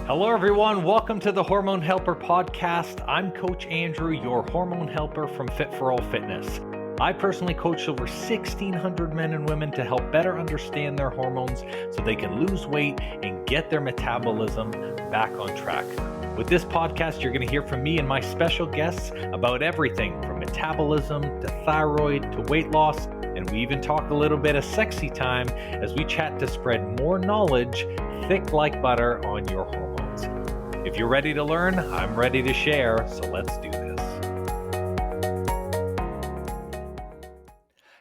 Hello, everyone. Welcome to the Hormone Helper podcast. I'm Coach Andrew, your hormone helper from Fit for All Fitness. I personally coach over 1,600 men and women to help better understand their hormones so they can lose weight and get their metabolism back on track. With this podcast, you're going to hear from me and my special guests about everything from metabolism to thyroid to weight loss. And we even talk a little bit of sexy time as we chat to spread more knowledge thick like butter on your hormones. If you're ready to learn, I'm ready to share, so let's do this.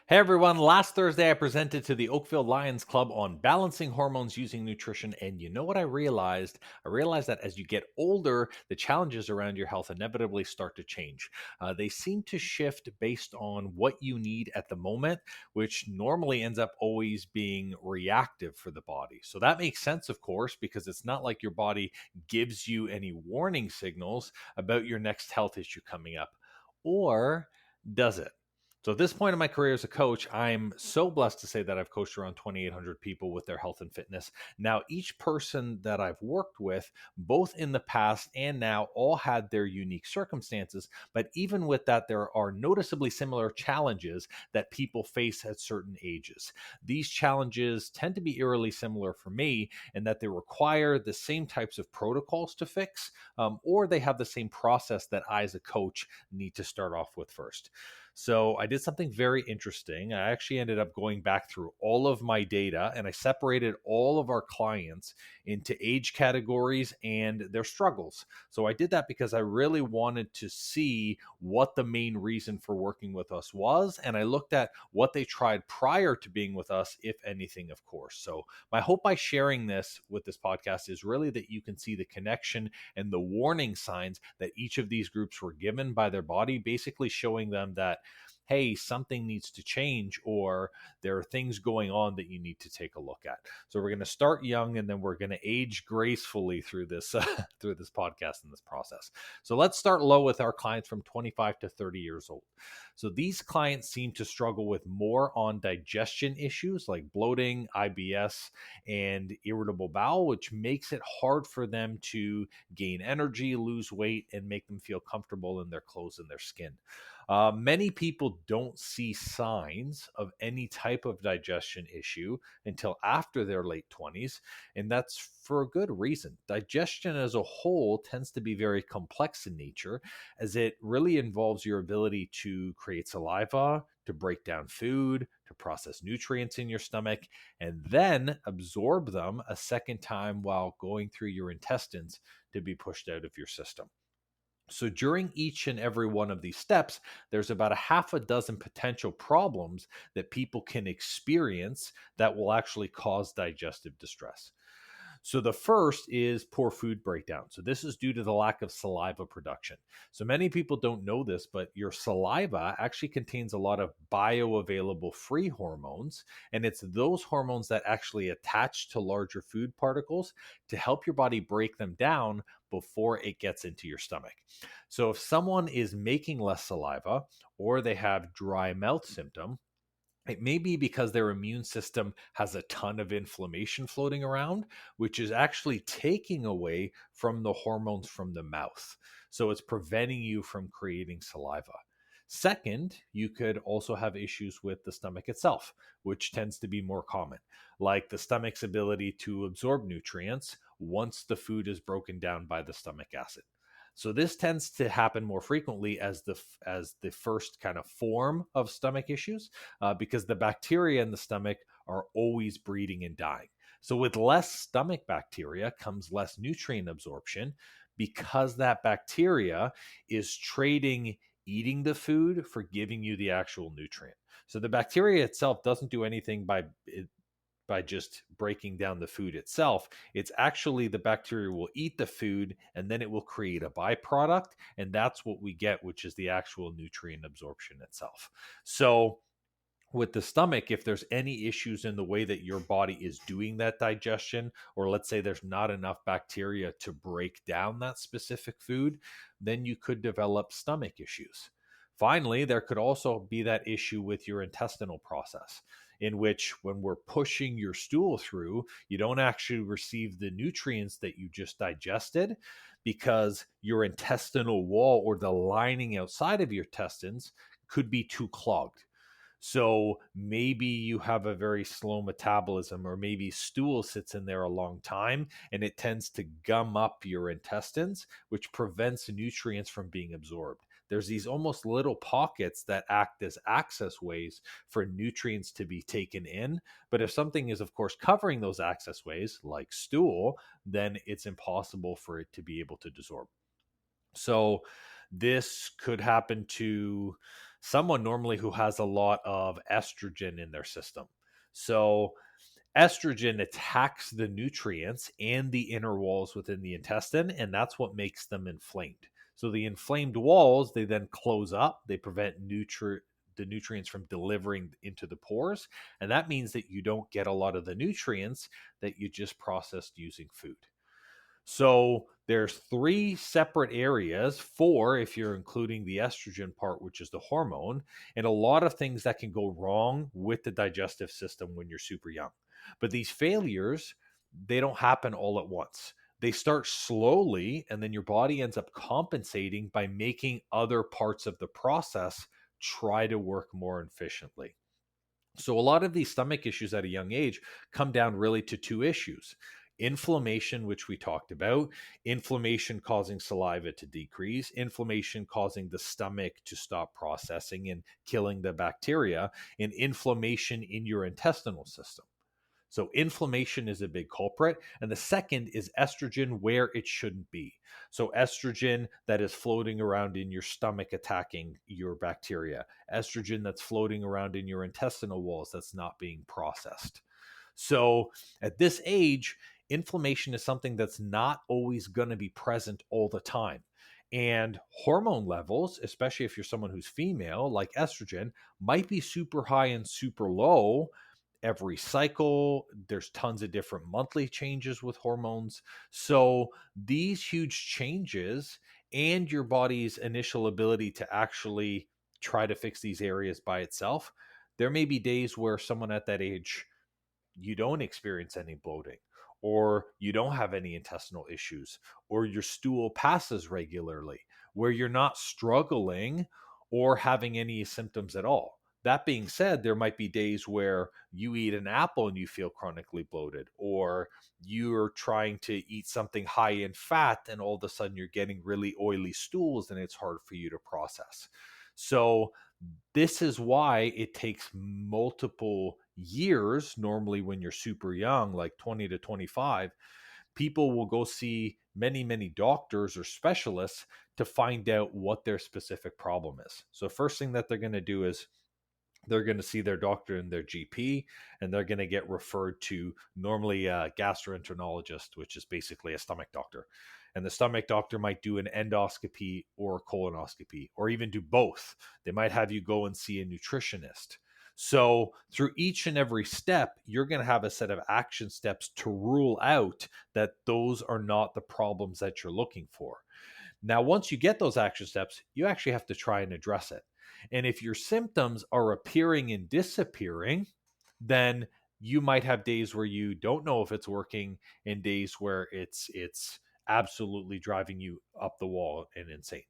Hey everyone, last Thursday I presented to the Oakville Lions Club on balancing hormones using nutrition, and you know what I realized? I realized that as you get older, the challenges around your health inevitably start to change. They seem to shift based on what you need at the moment, which normally ends up always being reactive for the body. So that makes sense, of course, because it's not like your body gives you any warning signals about your next health issue coming up. Or does it? So at this point in my career as a coach, I'm so blessed to say that I've coached around 2,800 people with their health and fitness. Now, each person that I've worked with, both in the past and now, all had their unique circumstances. But even with that, there are noticeably similar challenges that people face at certain ages. These challenges tend to be eerily similar for me in that they require the same types of protocols to fix, or they have the same process that I, as a coach, need to start off with first. So I did something very interesting. I actually ended up going back through all of my data and I separated all of our clients into age categories and their struggles. So I did that because I really wanted to see what the main reason for working with us was. And I looked at what they tried prior to being with us, if anything, of course. So my hope by sharing this with this podcast is really that you can see the connection and the warning signs that each of these groups were given by their body, basically showing them that, hey, something needs to change, or there are things going on that you need to take a look at. So we're going to start young, and then we're going to age gracefully through this through this podcast and this process. So let's start low with our clients from 25 to 30 years old. So these clients seem to struggle with more on digestion issues like bloating, IBS, and irritable bowel, which makes it hard for them to gain energy, lose weight, and make them feel comfortable in their clothes and their skin. Many people don't see signs of any type of digestion issue until after their late 20s, and that's for a good reason. Digestion as a whole tends to be very complex in nature, as it really involves your ability to create saliva, to break down food, to process nutrients in your stomach, and then absorb them a second time while going through your intestines to be pushed out of your system. So during each and every one of these steps, there's about a half a dozen potential problems that people can experience that will actually cause digestive distress. So the first is poor food breakdown. So this is due to the lack of saliva production. So many people don't know this, but your saliva actually contains a lot of bioavailable free hormones, and it's those hormones that actually attach to larger food particles to help your body break them down before it gets into your stomach. So if someone is making less saliva or they have dry mouth symptom, it may be because their immune system has a ton of inflammation floating around, which is actually taking away from the hormones from the mouth. So it's preventing you from creating saliva. Second, you could also have issues with the stomach itself, which tends to be more common, like the stomach's ability to absorb nutrients once the food is broken down by the stomach acid. So this tends to happen more frequently as the first kind of form of stomach issues, because the bacteria in the stomach are always breeding and dying. So with less stomach bacteria comes less nutrient absorption, because that bacteria is trading eating the food for giving you the actual nutrient. So the bacteria itself doesn't do anything by just breaking down the food itself. It's actually the bacteria will eat the food and then it will create a byproduct. And that's what we get, which is the actual nutrient absorption itself. So with the stomach, if there's any issues in the way that your body is doing that digestion, or let's say there's not enough bacteria to break down that specific food, then you could develop stomach issues. Finally, there could also be that issue with your intestinal process. in which when we're pushing your stool through, you don't actually receive the nutrients that you just digested because your intestinal wall or the lining outside of your intestines could be too clogged. So maybe you have a very slow metabolism, or maybe stool sits in there a long time and it tends to gum up your intestines, which prevents nutrients from being absorbed. There's these almost little pockets that act as access ways for nutrients to be taken in. But if something is, of course, covering those access ways, like stool, then it's impossible for it to be able to absorb. So this could happen to someone normally who has a lot of estrogen in their system. So estrogen attacks the nutrients and the inner walls within the intestine, and that's what makes them inflamed. So the inflamed walls, they then close up, they prevent the nutrients from delivering into the pores, and that means that you don't get a lot of the nutrients that you just processed using food. So there's three separate areas, four if you're including the estrogen part, which is the hormone, and a lot of things that can go wrong with the digestive system when you're super young. But these failures, they don't happen all at once. They start slowly, and then your body ends up compensating by making other parts of the process try to work more efficiently. So, a lot of these stomach issues at a young age come down really to two issues: inflammation, which we talked about, inflammation causing saliva to decrease, inflammation causing the stomach to stop processing and killing the bacteria, and inflammation in your intestinal system. So inflammation is a big culprit. And the second is estrogen where it shouldn't be. So estrogen that is floating around in your stomach attacking your bacteria, estrogen that's floating around in your intestinal walls that's not being processed. So at this age, inflammation is something that's not always going to be present all the time. And hormone levels, especially if you're someone who's female, like estrogen, might be super high and super low every cycle. There's tons of different monthly changes with hormones. So these huge changes and your body's initial ability to actually try to fix these areas by itself, there may be days where someone at that age, you don't experience any bloating, or you don't have any intestinal issues, or your stool passes regularly, where you're not struggling or having any symptoms at all. That being said, there might be days where you eat an apple and you feel chronically bloated, or you're trying to eat something high in fat and all of a sudden you're getting really oily stools and it's hard for you to process. So, this is why it takes multiple years. Normally, when you're super young, like 20 to 25, people will go see many, many doctors or specialists to find out what their specific problem is. So, first thing that they're going to do is they're going to see their doctor and their GP, and they're going to get referred to normally a gastroenterologist, which is basically a stomach doctor. And the stomach doctor might do an endoscopy or a colonoscopy, or even do both. They might have you go and see a nutritionist. So, through each and every step, you're going to have a set of action steps to rule out that those are not the problems that you're looking for. Now, once you get those action steps, you actually have to try and address it. And if your symptoms are appearing and disappearing, then you might have days where you don't know if it's working, and days where it's absolutely driving you up the wall and insane.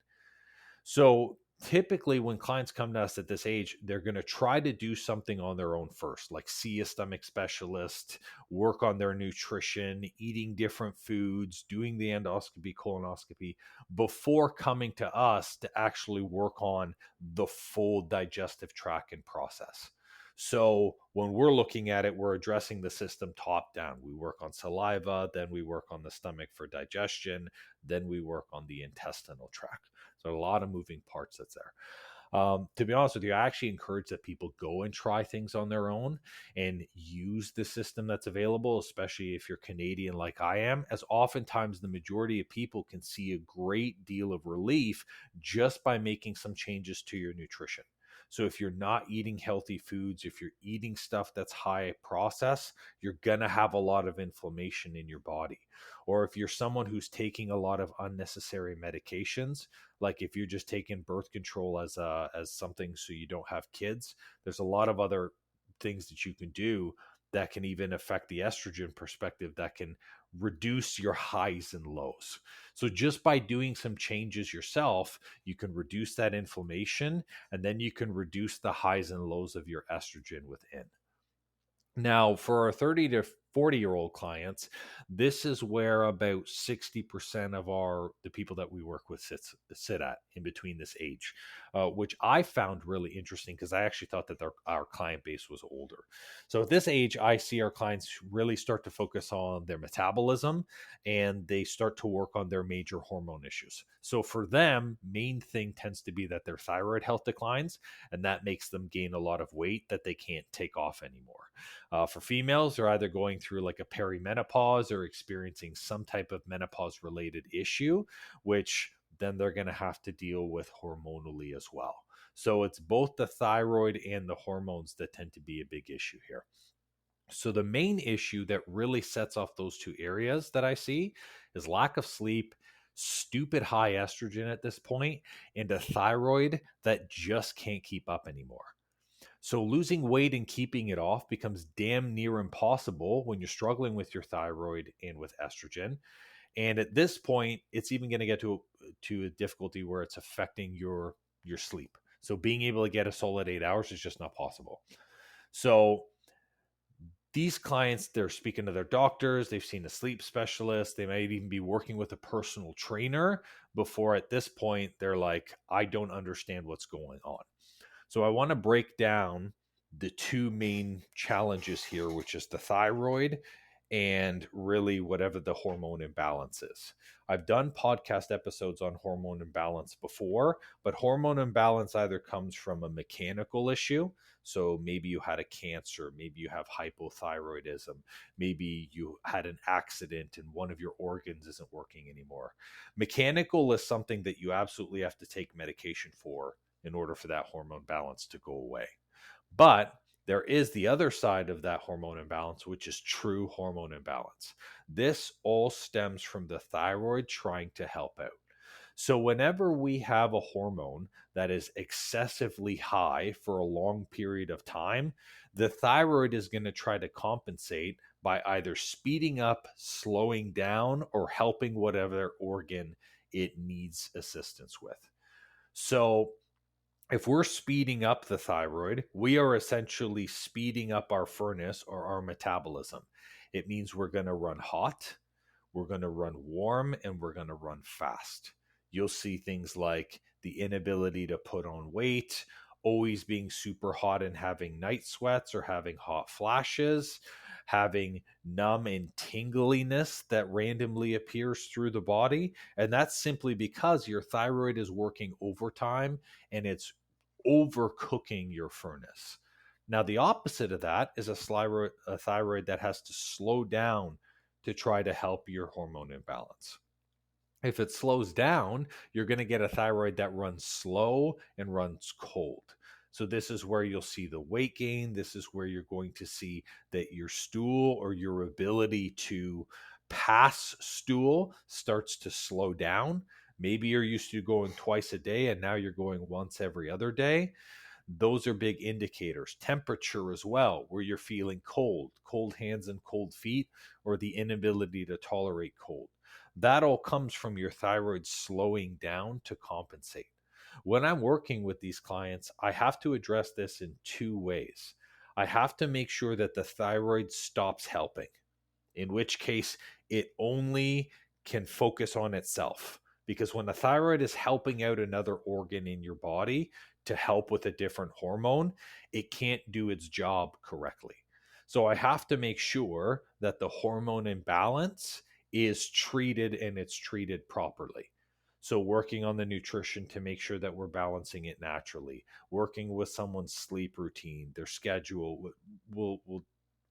So typically, when clients come to us at this age, they're going to try to do something on their own first, like see a stomach specialist, work on their nutrition, eating different foods, doing the endoscopy, colonoscopy, before coming to us to actually work on the full digestive tract and process. So when we're looking at it, we're addressing the system top down. We work on saliva, then we work on the stomach for digestion, then we work on the intestinal tract. So a lot of moving parts that's there. To be honest with you, I actually encourage that people go and try things on their own and use the system that's available, especially if you're Canadian like I am, as oftentimes the majority of people can see a great deal of relief just by making some changes to your nutrition. So if you're not eating healthy foods, if you're eating stuff that's high process, you're going to have a lot of inflammation in your body. Or if you're someone who's taking a lot of unnecessary medications, like if you're just taking birth control as something so you don't have kids, there's a lot of other things that you can do that can even affect the estrogen perspective, that can reduce your highs and lows. So just by doing some changes yourself, you can reduce that inflammation, and then you can reduce the highs and lows of your estrogen within. Now, for our 30 to 40-year-old clients, this is where about 60% of the people that we work with sit at in between this age, which I found really interesting because I actually thought that our client base was older. So at this age, I see our clients really start to focus on their metabolism, and they start to work on their major hormone issues. So for them, main thing tends to be that their thyroid health declines, and that makes them gain a lot of weight that they can't take off anymore. For females, they're either going through like a peri-menopause or experiencing some type of menopause-related issue, which then they're going to have to deal with hormonally as well. So it's both the thyroid and the hormones that tend to be a big issue here. So the main issue that really sets off those two areas that I see is lack of sleep, stupid high estrogen at this point, and a thyroid that just can't keep up anymore. So losing weight and keeping it off becomes damn near impossible when you're struggling with your thyroid and with estrogen. And at this point, it's even going to get to a difficulty where it's affecting your sleep. So being able to get a solid 8 hours is just not possible. So these clients, they're speaking to their doctors, they've seen a sleep specialist, they might even be working with a personal trainer before at this point they're like, I don't understand what's going on. So I want to break down the two main challenges here, which is the thyroid and really whatever the hormone imbalance is. I've done podcast episodes on hormone imbalance before, but hormone imbalance either comes from a mechanical issue. So maybe you had a cancer, maybe you have hypothyroidism, maybe you had an accident and one of your organs isn't working anymore. Mechanical is something that you absolutely have to take medication for in order for that hormone balance to go away. But there is the other side of that hormone imbalance, which is true hormone imbalance. This all stems from the thyroid trying to help out. So, whenever we have a hormone that is excessively high for a long period of time, the thyroid is going to try to compensate by either speeding up, slowing down, or helping whatever organ it needs assistance with. So, if we're speeding up the thyroid, we are essentially speeding up our furnace or our metabolism. It means we're going to run hot, we're going to run warm, and we're going to run fast. You'll see things like the inability to put on weight, always being super hot and having night sweats or having hot flashes, having numb and tingliness that randomly appears through the body. And that's simply because your thyroid is working overtime and it's overcooking your furnace. Now, the opposite of that is a thyroid that has to slow down to try to help your hormone imbalance. If it slows down, you're going to get a thyroid that runs slow and runs cold. So this is where you'll see the weight gain. This is where you're going to see that your stool or your ability to pass stool starts to slow down. Maybe you're used to going twice a day and now you're going once every other day. Those are big indicators. Temperature as well, where you're feeling cold hands and cold feet, or the inability to tolerate cold. That all comes from your thyroid slowing down to compensate. When I'm working with these clients, I have to address this in two ways. I have to make sure that the thyroid stops helping, in which case it only can focus on itself. Because when the thyroid is helping out another organ in your body to help with a different hormone, it can't do its job correctly. So I have to make sure that the hormone imbalance is treated and it's treated properly. So working on the nutrition to make sure that we're balancing it naturally, working with someone's sleep routine, their schedule,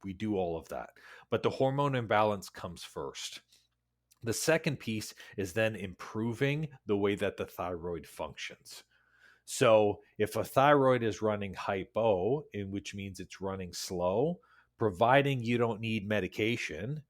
we do all of that. But the hormone imbalance comes first. The second piece is then improving the way that the thyroid functions. So if a thyroid is running hypo, which means it's running slow, providing you don't need medication,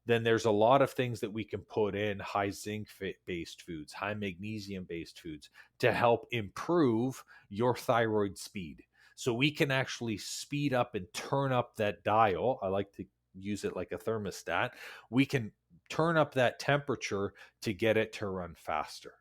then there's a lot of things that we can put in high zinc based foods, high magnesium based foods to help improve your thyroid speed. So we can actually speed up and turn up that dial. I like to use it like a thermostat. We can turn up that temperature to get it to run faster.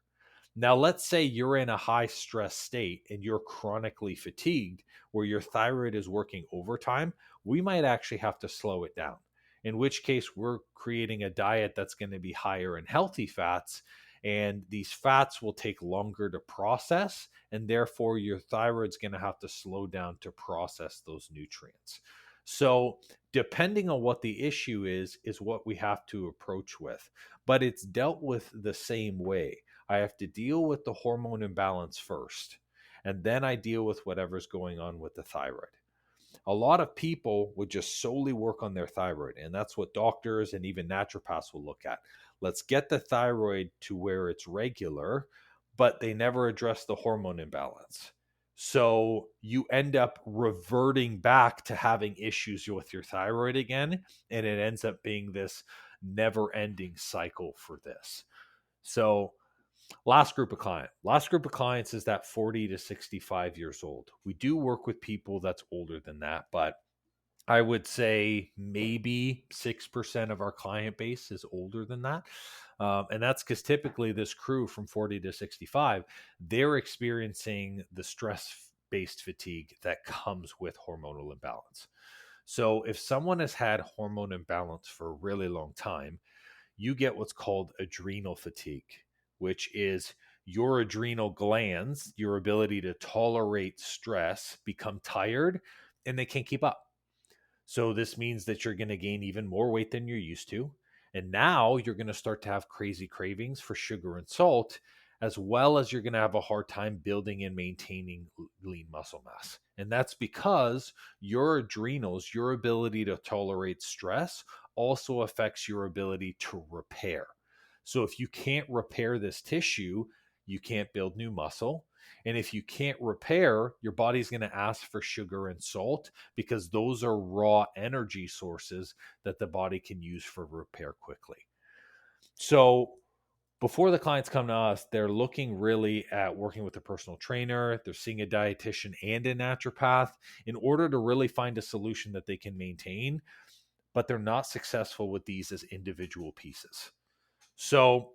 Now, let's say you're in a high stress state and you're chronically fatigued where your thyroid is working overtime. We might actually have to slow it down, in which case we're creating a diet that's going to be higher in healthy fats. And these fats will take longer to process, and therefore your thyroid's going to have to slow down to process those nutrients. So, depending on what the issue is what we have to approach with. But it's dealt with the same way. I have to deal with the hormone imbalance first, and then I deal with whatever's going on with the thyroid. A lot of people would just solely work on their thyroid, and that's what doctors and even naturopaths will look at. Let's get the thyroid to where it's regular, but they never address the hormone imbalance. So you end up reverting back to having issues with your thyroid again, and it ends up being this never ending cycle for this. So last group of clients is that 40 to 65 years old. We do work with people that's older than that, but I would say maybe 6% of our client base is older than that. And that's because typically this crew from 40 to 65, they're experiencing the stress based fatigue that comes with hormonal imbalance. So if someone has had hormone imbalance for a really long time, you get what's called adrenal fatigue, which is your adrenal glands, your ability to tolerate stress, become tired and they can't keep up. So this means that you're going to gain even more weight than you're used to. And now you're going to start to have crazy cravings for sugar and salt, as well as you're going to have a hard time building and maintaining lean muscle mass. And that's because your adrenals, your ability to tolerate stress, also affects your ability to repair. So if you can't repair this tissue, you can't build new muscle. And if you can't repair, your body's going to ask for sugar and salt because those are raw energy sources that the body can use for repair quickly. So before the clients come to us, they're looking really at working with a personal trainer. They're seeing a dietitian and a naturopath in order to really find a solution that they can maintain, but they're not successful with these as individual pieces. So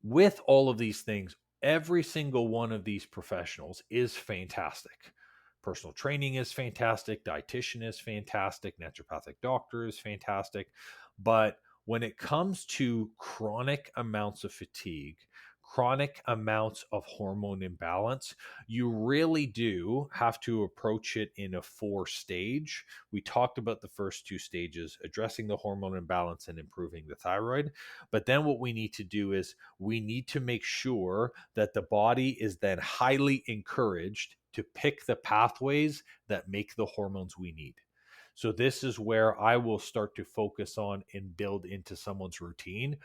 with all of these things, every single one of these professionals is fantastic. Personal training is fantastic, dietitian is fantastic, naturopathic doctor is fantastic. But when it comes to chronic amounts of fatigue, chronic amounts of hormone imbalance, you really do have to approach it in a 4 stage. We talked about the first 2 stages, addressing the hormone imbalance and improving the thyroid. But then what we need to do is we need to make sure that the body is then highly encouraged to pick the pathways that make the hormones we need. So this is where I will start to focus on and build into someone's routine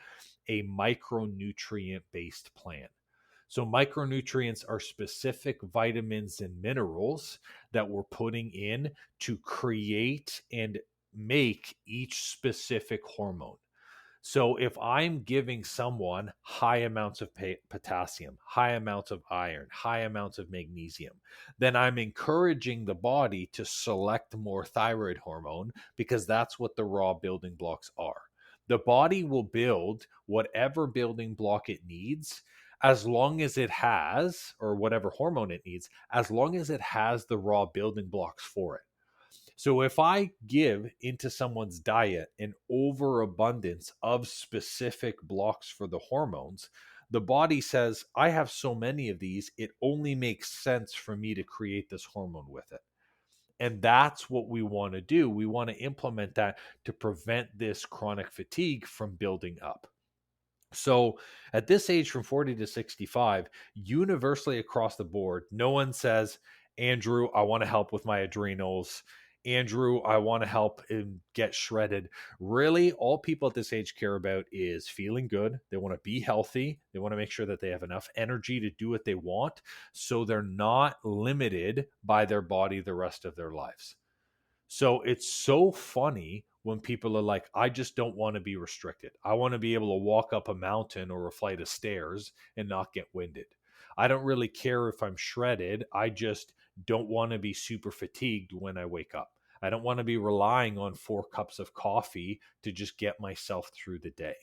a micronutrient based plan. So micronutrients are specific vitamins and minerals that we're putting in to create and make each specific hormone. So if I'm giving someone high amounts of potassium, high amounts of iron, high amounts of magnesium, then I'm encouraging the body to select more thyroid hormone because that's what the raw building blocks are. The body will build whatever building block it needs as long as it has, or whatever hormone it needs, as long as it has the raw building blocks for it. So if I give into someone's diet an overabundance of specific blocks for the hormones, the body says, I have so many of these, it only makes sense for me to create this hormone with it. And that's what we want to do. We want to implement that to prevent this chronic fatigue from building up. So at this age from 40 to 65, universally across the board, no one says, Andrew, I want to help with my adrenals. Andrew, I want to help and get shredded. Really, all people at this age care about is feeling good. They want to be healthy. They want to make sure that they have enough energy to do what they want so they're not limited by their body the rest of their lives. So it's so funny when people are like, I just don't want to be restricted. I want to be able to walk up a mountain or a flight of stairs and not get winded. I don't really care if I'm shredded. I just don't want to be super fatigued when I wake up. I don't want to be relying on 4 cups of coffee to just get myself through the day.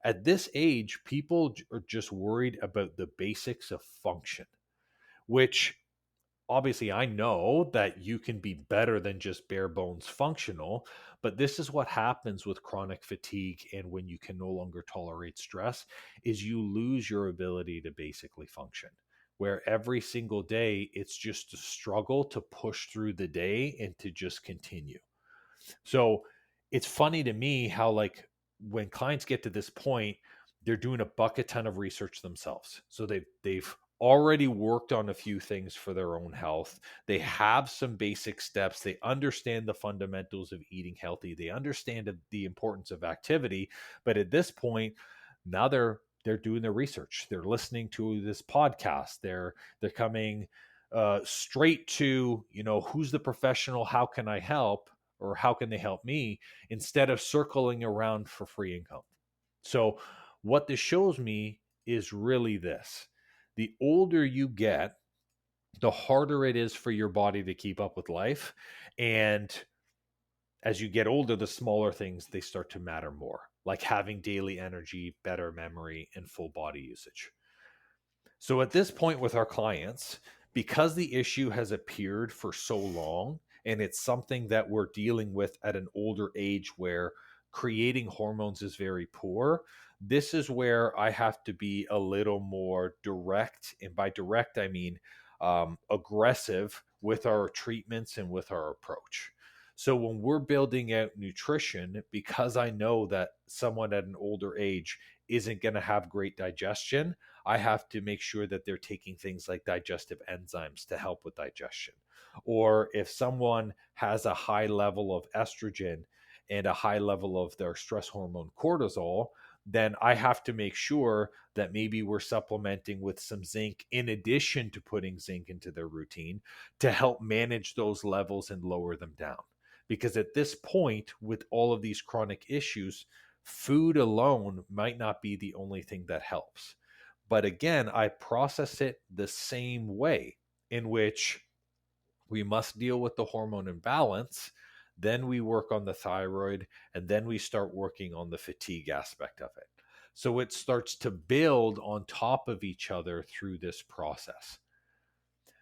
At this age, people are just worried about the basics of function, which obviously I know that you can be better than just bare bones functional, but this is what happens with chronic fatigue and when you can no longer tolerate stress is you lose your ability to basically function. Where every single day it's just a struggle to push through the day and to just continue. So it's funny to me how, like, when clients get to this point, they're doing a bucket ton of research themselves. So they've already worked on a few things for their own health. They have some basic steps. They understand the fundamentals of eating healthy. They understand the importance of activity. But at this point, now they're doing their research. They're listening to this podcast. They're coming straight to, who's the professional? How can I help? Or how can they help me, instead of circling around for free income. So what this shows me is really this: the older you get, the harder it is for your body to keep up with life. And as you get older, the smaller things, they start to matter more, like having daily energy, better memory, and full body usage. So at this point with our clients, because the issue has appeared for so long, and it's something that we're dealing with at an older age where creating hormones is very poor, this is where I have to be a little more direct. And by direct, I mean aggressive with our treatments and with our approach. So when we're building out nutrition, because I know that someone at an older age isn't going to have great digestion, I have to make sure that they're taking things like digestive enzymes to help with digestion. Or if someone has a high level of estrogen and a high level of their stress hormone cortisol, then I have to make sure that maybe we're supplementing with some zinc in addition to putting zinc into their routine to help manage those levels and lower them down. Because at this point, with all of these chronic issues, food alone might not be the only thing that helps. But again, I process it the same way, in which we must deal with the hormone imbalance, then we work on the thyroid, and then we start working on the fatigue aspect of it. So it starts to build on top of each other through this process.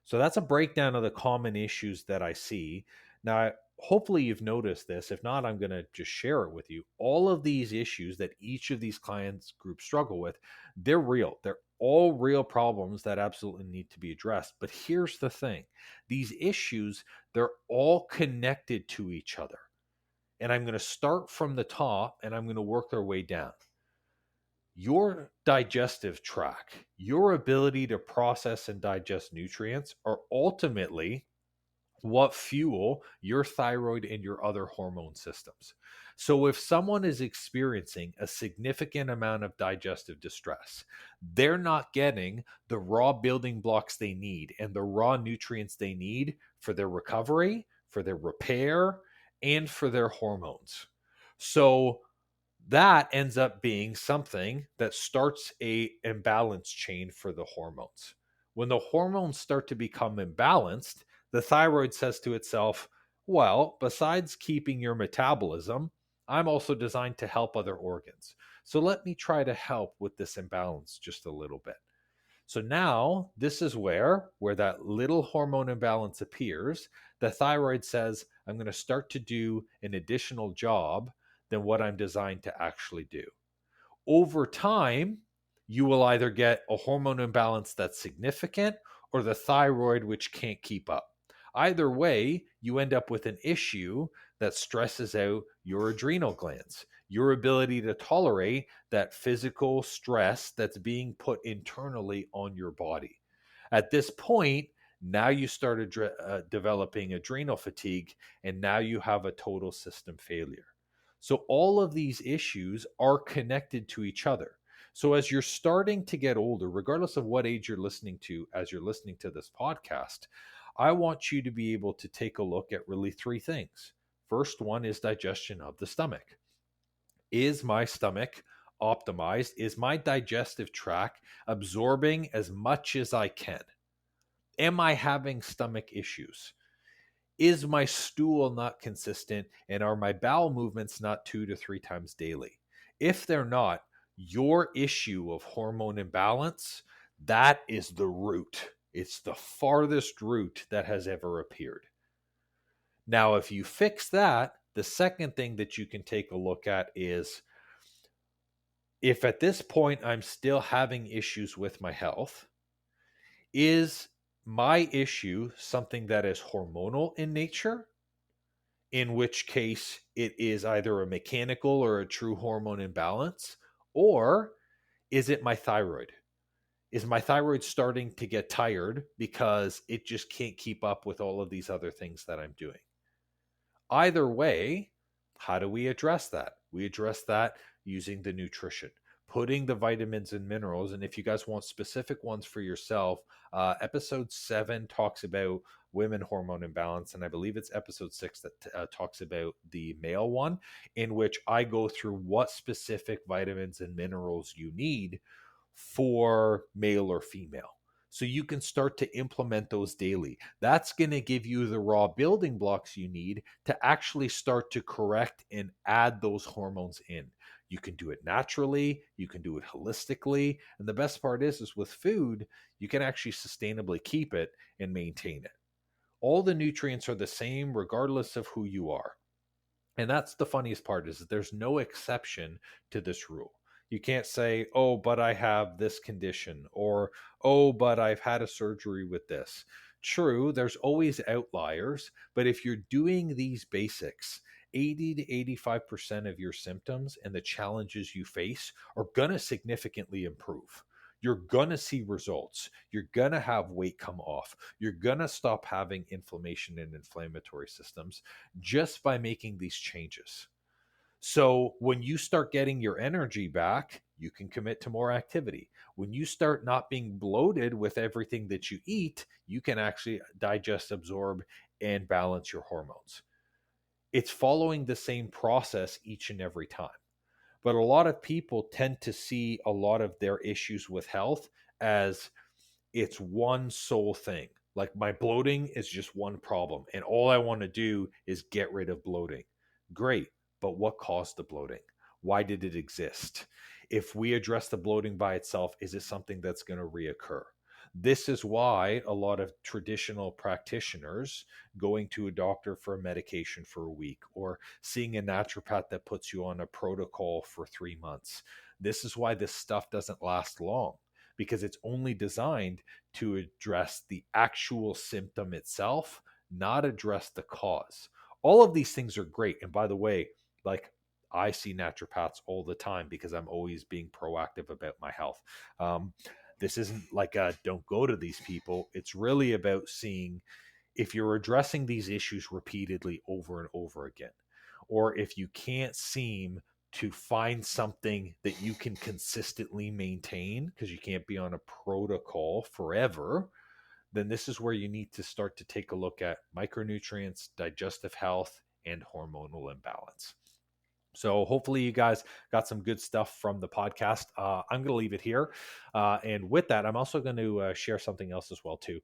So that's a breakdown of the common issues that I see. Now, hopefully you've noticed this. If not, I'm going to just share it with you. All of these issues that each of these clients groups struggle with, they're real. They're all real problems that absolutely need to be addressed. But here's the thing. These issues, they're all connected to each other. And I'm going to start from the top and I'm going to work their way down. Your digestive tract, your ability to process and digest nutrients are ultimately what fuel your thyroid and your other hormone systems. So if someone is experiencing a significant amount of digestive distress, they're not getting the raw building blocks they need and the raw nutrients they need for their recovery, for their repair, and for their hormones. So that ends up being something that starts a imbalance chain for the hormones. When the hormones start to become imbalanced, the thyroid says to itself, well, besides keeping your metabolism, I'm also designed to help other organs. So let me try to help with this imbalance just a little bit. So now this is where that little hormone imbalance appears. The thyroid says, I'm going to start to do an additional job than what I'm designed to actually do. Over time, you will either get a hormone imbalance that's significant or the thyroid which can't keep up. Either way, you end up with an issue that stresses out your adrenal glands, your ability to tolerate that physical stress that's being put internally on your body. At this point, now you start developing adrenal fatigue, and now you have a total system failure. So all of these issues are connected to each other. So as you're starting to get older, regardless of what age you're listening to, as you're listening to this podcast, I want you to be able to take a look at really 3 things. First one is digestion of the stomach. Is my stomach optimized? Is my digestive tract absorbing as much as I can? Am I having stomach issues? Is my stool not consistent? And are my bowel movements not 2 to 3 times daily? If they're not, your issue of hormone imbalance, that is the root. It's the farthest root that has ever appeared. Now, if you fix that, the second thing that you can take a look at is, if at this point I'm still having issues with my health, is my issue something that is hormonal in nature? In which case it is either a mechanical or a true hormone imbalance, or is it my thyroid? Is my thyroid starting to get tired because it just can't keep up with all of these other things that I'm doing? Either way, how do we address that? We address that using the nutrition, putting the vitamins and minerals. And if you guys want specific ones for yourself, episode 7 talks about women hormone imbalance. And I believe it's episode 6 that talks about the male one, in which I go through what specific vitamins and minerals you need for male or female. So you can start to implement those daily. That's going to give you the raw building blocks you need to actually start to correct and add those hormones in. You can do it naturally, you can do it holistically, and the best part is with food, you can actually sustainably keep it and maintain it. All the nutrients are the same regardless of who you are. And that's the funniest part, is that there's no exception to this rule. You can't say, oh, but I have this condition, or, oh, but I've had a surgery with this. True, there's always outliers, but if you're doing these basics, 80 to 85% of your symptoms and the challenges you face are going to significantly improve. You're going to see results. You're going to have weight come off. You're going to stop having inflammation and inflammatory systems just by making these changes. So when you start getting your energy back, you can commit to more activity. When you start not being bloated with everything that you eat, you can actually digest, absorb, and balance your hormones. It's following the same process each and every time. But a lot of people tend to see a lot of their issues with health as it's one sole thing. Like, my bloating is just one problem, and all I want to do is get rid of bloating. Great, but what caused the bloating? Why did it exist? If we address the bloating by itself, is it something that's going to reoccur? This is why a lot of traditional practitioners going to a doctor for a medication for a week, or seeing a naturopath that puts you on a protocol for 3 months. This is why this stuff doesn't last long, because it's only designed to address the actual symptom itself, not address the cause. All of these things are great. And by the way, like, I see naturopaths all the time because I'm always being proactive about my health. This isn't like a don't go to these people. It's really about seeing if you're addressing these issues repeatedly over and over again, or if you can't seem to find something that you can consistently maintain because you can't be on a protocol forever, then this is where you need to start to take a look at micronutrients, digestive health, and hormonal imbalance. So hopefully you guys got some good stuff from the podcast. I'm going to leave it here. And with that, I'm also going to share something else as well, too.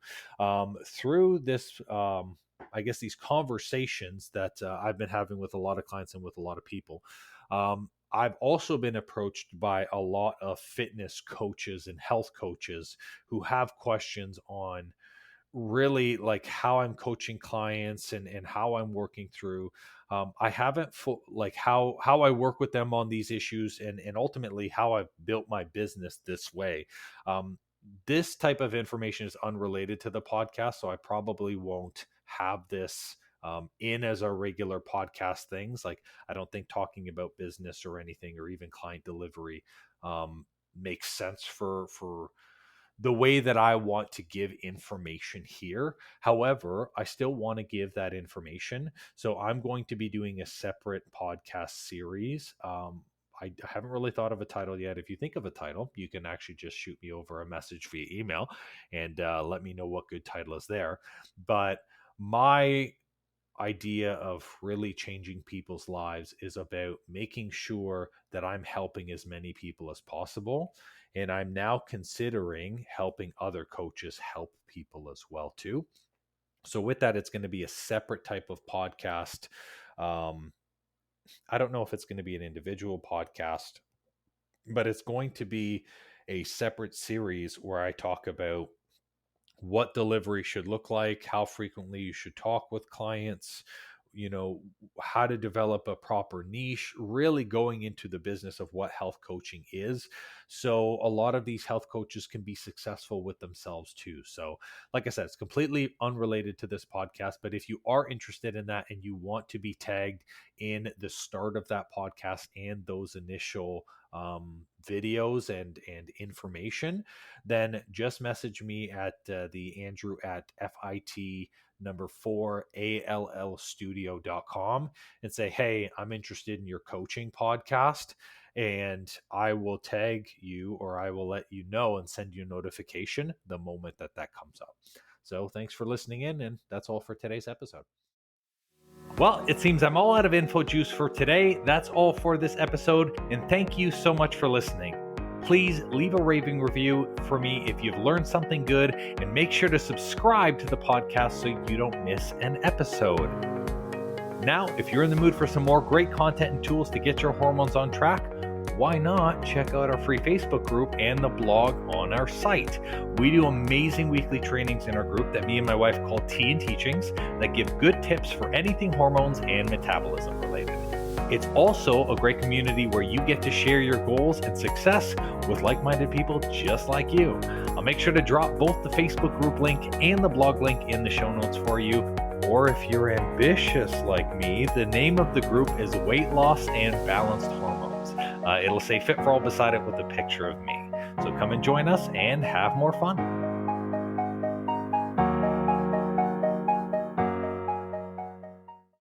Through this, I guess, these conversations that I've been having with a lot of clients and with a lot of people, I've also been approached by a lot of fitness coaches and health coaches who have questions on really like how I'm coaching clients and how I'm working through. I haven't like how I work with them on these issues, and ultimately how I've built my business this way. This type of information is unrelated to the podcast, so I probably won't have this in as a regular podcast things. Like, I don't think talking about business or anything, or even client delivery, makes sense for the way that I want to give information here. However, I still want to give that information. So I'm going to be doing a separate podcast series. I haven't really thought of a title yet. If you think of a title, you can actually just shoot me over a message via email and let me know what good title is there. But my idea of really changing people's lives is about making sure that I'm helping as many people as possible. And I'm now considering helping other coaches help people as well too. So with that, it's going to be a separate type of podcast. Um, I don't know if it's going to be an individual podcast, but it's going to be a separate series where I talk about what delivery should look like, how frequently you should talk with clients, how to develop a proper niche, really going into the business of what health coaching is. So a lot of these health coaches can be successful with themselves too. So like I said, it's completely unrelated to this podcast, but if you are interested in that and you want to be tagged in the start of that podcast and those initial videos and information, then just message me at the Andrew at FIT number 4 allstudio.com and say, hey, I'm interested in your coaching podcast, and I will tag you, or I will let you know and send you a notification the moment that comes up. So thanks for listening in, and that's all for today's episode. Well, it seems I'm all out of info juice for today. That's all for this episode, and thank you so much for listening. Please leave a raving review for me if you've learned something good, and make sure to subscribe to the podcast so you don't miss an episode. Now, if you're in the mood for some more great content and tools to get your hormones on track, why not check out our free Facebook group and the blog on our site? We do amazing weekly trainings in our group that me and my wife call Tea and Teachings that give good tips for anything hormones and metabolism related. It's also a great community where you get to share your goals and success with like-minded people just like you. I'll make sure to drop both the Facebook group link and the blog link in the show notes for you. Or if you're ambitious like me, the name of the group is Weight Loss and Balanced Hormones. It'll say Fit for All beside it with a picture of me. So come and join us and have more fun.